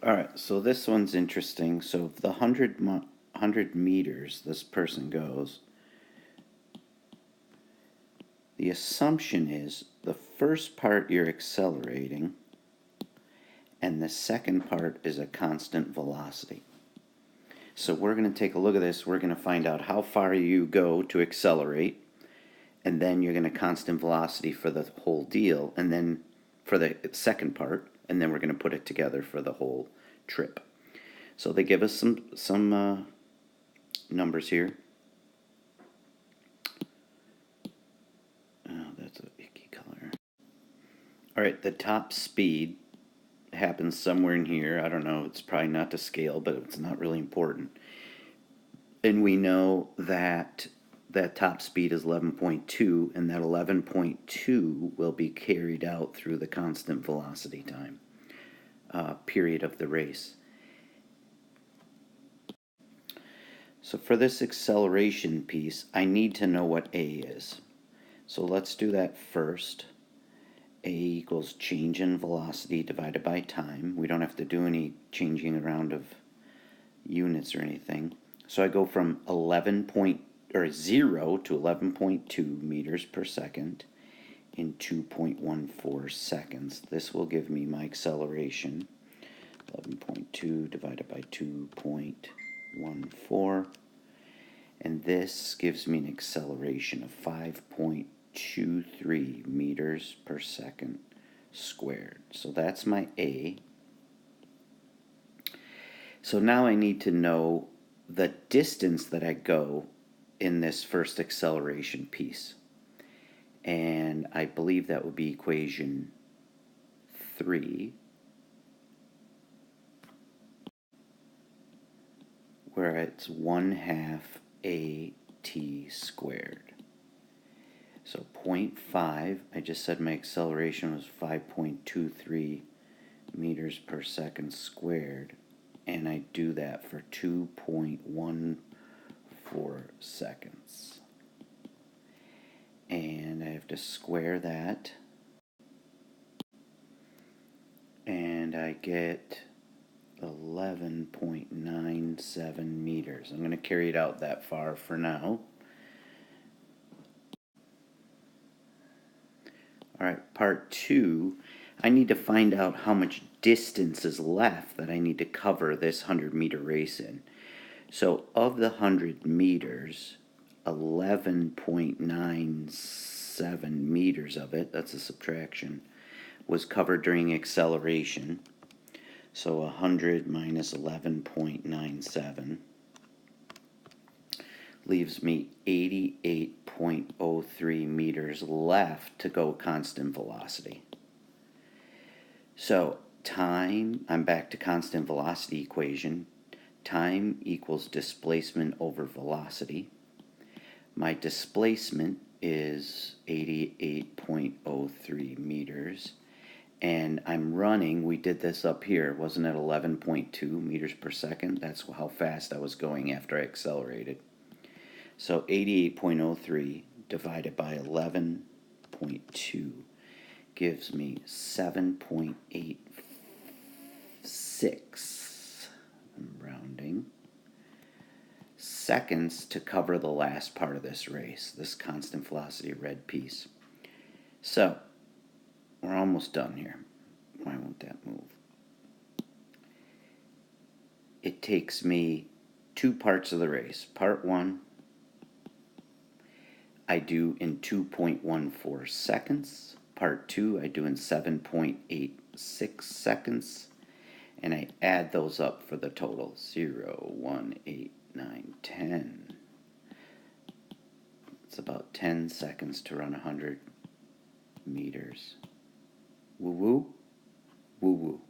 Alright, so this one's interesting. So if the 100 meters this person goes, the assumption is the first part you're accelerating and the second part is a constant velocity. So we're going to take a look at this. We're going to find out how far you go to accelerate, and then you're going to constant velocity for the whole deal, and then for the second part, and then we're going to put it together for the whole trip. So they give us some numbers here. Oh, that's an icky color. All right, the top speed happens somewhere in here. I don't know. It's probably not to scale, but it's not really important. And we know that that top speed is 11.2, and that 11.2 will be carried out through the constant velocity time period of the race. So for this acceleration piece, I need to know what A is. So let's do that first. A equals change in velocity divided by time. We don't have to do any changing around of units or anything. So I go from 0 to 11.2 meters per second in 2.14 seconds. This will give me my acceleration. 11.2 divided by 2.14. And this gives me an acceleration of 5.23 meters per second squared. So that's my A. So now I need to know the distance that I go in this first acceleration piece. And I believe that would be equation 3, where it's 1/2 AT squared. So 0.5, I just said my acceleration was 5.23 meters per second squared, and I do that for 2.14 seconds. And I have to square that, and I get 11.97 meters. I'm going to carry it out that far for now. Alright, part 2, I need to find out how much distance is left that I need to cover this 100-meter race in. So of the 100 meters, 11.97 meters of it, that's a subtraction, was covered during acceleration. So 100 minus 11.97 leaves me 88.03 meters left to go constant velocity. So time, I'm back to constant velocity equation. Time equals displacement over velocity. My displacement is 88.03 meters. And I'm running, we did this up here, wasn't it 11.2 meters per second? That's how fast I was going after I accelerated. So 88.03 divided by 11.2 gives me 7.86, I'm rounding, seconds to cover the last part of this race, this constant velocity red piece. So we're almost done here. Why won't that move? It takes me 2 parts of the race. Part 1, I do in 2.14 seconds. Part 2, I do in 7.86 seconds. And I add those up for the total. 0, 1, 8, 9, 10. It's about 10 seconds to run 100 meters. Woo-woo? Woo-woo.